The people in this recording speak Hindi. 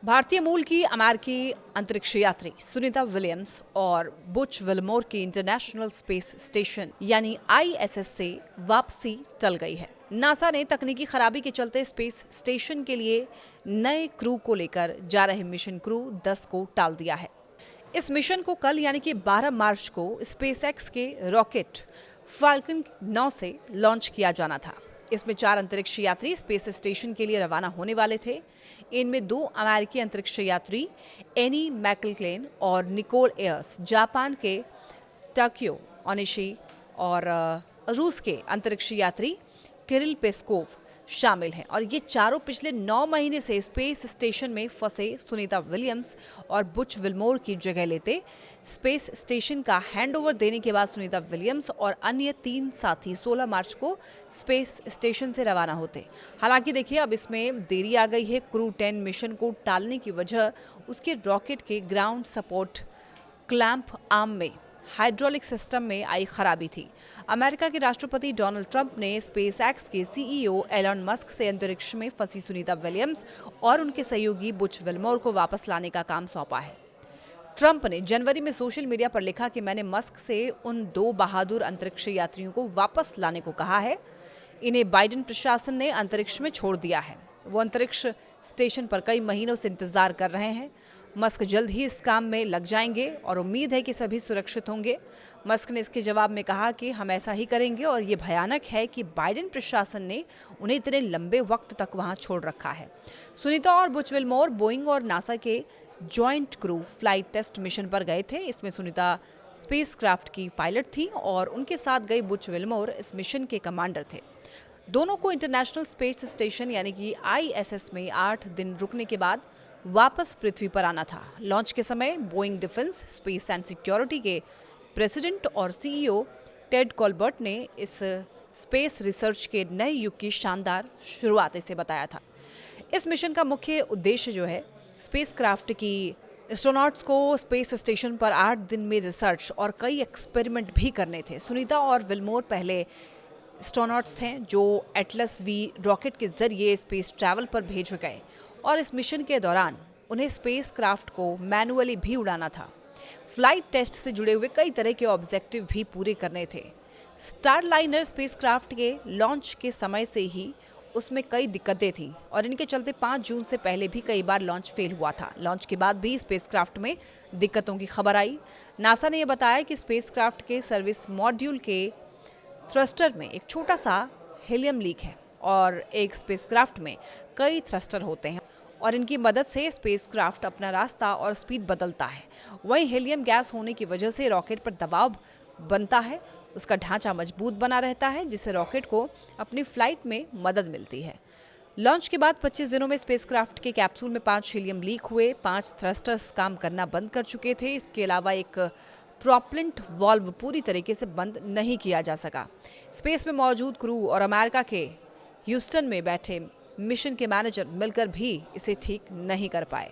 भारतीय मूल की अमेरिकी अंतरिक्ष यात्री सुनीता विलियम्स और बुच विल्मोर की इंटरनेशनल स्पेस स्टेशन यानी आईएसएस से वापसी टल गई है। नासा ने तकनीकी खराबी के चलते स्पेस स्टेशन के लिए नए क्रू को लेकर जा रहे मिशन क्रू 10 को टाल दिया है। इस मिशन को कल यानी कि 12 मार्च को स्पेसएक्स के रॉकेट फाल्कन 9 से लॉन्च किया जाना था। इसमें 4 अंतरिक्ष यात्री स्पेस स्टेशन के लिए रवाना होने वाले थे। इनमें 2 अमेरिकी अंतरिक्ष यात्री एनी मैकलक्लेन और निकोल एयर्स, जापान के टाकियो ओनिशी और रूस के अंतरिक्ष यात्री किरिल पेस्कोव शामिल हैं। और ये चारों पिछले 9 महीने से स्पेस स्टेशन में फंसे सुनीता विलियम्स और बुच विल्मोर की जगह लेते। स्पेस स्टेशन का हैंडओवर देने के बाद सुनीता विलियम्स और अन्य 3 साथी 16 मार्च को स्पेस स्टेशन से रवाना होते। हालांकि देखिए, अब इसमें देरी आ गई है। क्रू 10 मिशन को टालने की वजह उसके रॉकेट के ग्राउंड सपोर्ट क्लैंप आर्म में हाइड्रोलिक सिस्टम में आई खराबी थी। अमेरिका के राष्ट्रपति डोनाल्ड ट्रंप ने स्पेसएक्स के सीईओ एलन मस्क से अंतरिक्ष में फंसी सुनीता विलियम्स और उनके सहयोगी बुच विल्मोर को वापस लाने का काम सौंपा है। ट्रंप ने जनवरी में सोशल मीडिया पर लिखा कि मैंने मस्क से उन 2 बहादुर अंतरिक्ष यात्रियों को वापस लाने को कहा है। इन्हें बाइडेन प्रशासन ने अंतरिक्ष में छोड़ दिया है। वो अंतरिक्ष स्टेशन पर कई महीनों से इंतजार कर रहे हैं। मस्क जल्द ही इस काम में लग जाएंगे और उम्मीद है कि सभी सुरक्षित होंगे। मस्क ने इसके जवाब में कहा कि हम ऐसा ही करेंगे और ये भयानक है कि बाइडेन प्रशासन ने उन्हें इतने लंबे वक्त तक वहां छोड़ रखा है। सुनीता और बुच विल्मोर बोइंग और नासा के joint crew flight test mission पर गए थे। इसमें सुनीता स्पेसक्राफ्ट की पायलट थी और उनके साथ गए बुच विल्मोर इस मिशन के कमांडर थे। दोनों को इंटरनेशनल स्पेस स्टेशन यानी कि आईएसएस में 8 दिन रुकने के बाद वापस पृथ्वी पर आना था। लॉन्च के समय Boeing defence, space and security के प्रेसिडेंट और सीईओ टेड कॉलबर्ट ने इस स्पेस रिसर्च के नए युग की शानदार शुरुआत इसे बताया था। इस मिशन का मुख्य उद्देश्य जो है, स्पेसक्राफ्ट की एस्ट्रोनॉट्स को स्पेस स्टेशन पर 8 दिन में रिसर्च और कई एक्सपेरिमेंट भी करने थे। सुनीता और विल्मोर पहले एस्ट्रोनॉट्स थे जो एटलस वी रॉकेट के जरिए स्पेस ट्रैवल पर भेजे गए और इस मिशन के दौरान उन्हें स्पेसक्राफ्ट को मैनुअली भी उड़ाना था। फ्लाइट टेस्ट से जुड़े हुए कई तरह के ऑब्जेक्टिव भी पूरे करने थे। स्टारलाइनर स्पेसक्राफ्ट के लॉन्च के समय से ही उसमें कई दिक्कतें थीं और इनके चलते 5 जून से पहले भी कई बार लॉन्च फेल हुआ था। लॉन्च के बाद भी स्पेसक्राफ्ट में दिक्कतों की खबर आई। नासा ने यह बताया कि स्पेसक्राफ्ट के सर्विस मॉड्यूल के थ्रस्टर में एक छोटा सा हीलियम लीक है और एक स्पेसक्राफ्ट में कई थ्रस्टर होते हैं और इनकी मदद से स्पेसक्राफ्ट अपना रास्ता और स्पीड बदलता है। वहीं हीलियम गैस होने की वजह से रॉकेट पर दबाव बनता है, उसका ढांचा मजबूत बना रहता है जिससे रॉकेट को अपनी फ्लाइट में मदद मिलती है। लॉन्च के बाद 25 दिनों में स्पेसक्राफ्ट के कैप्सूल में 5 हीलियम लीक हुए, 5 थ्रस्टर्स काम करना बंद कर चुके थे। इसके अलावा एक प्रोपेलेंट वाल्व पूरी तरीके से बंद नहीं किया जा सका। स्पेस में मौजूद क्रू और अमेरिका के ह्यूस्टन में बैठे मिशन के मैनेजर मिलकर भी इसे ठीक नहीं कर पाए।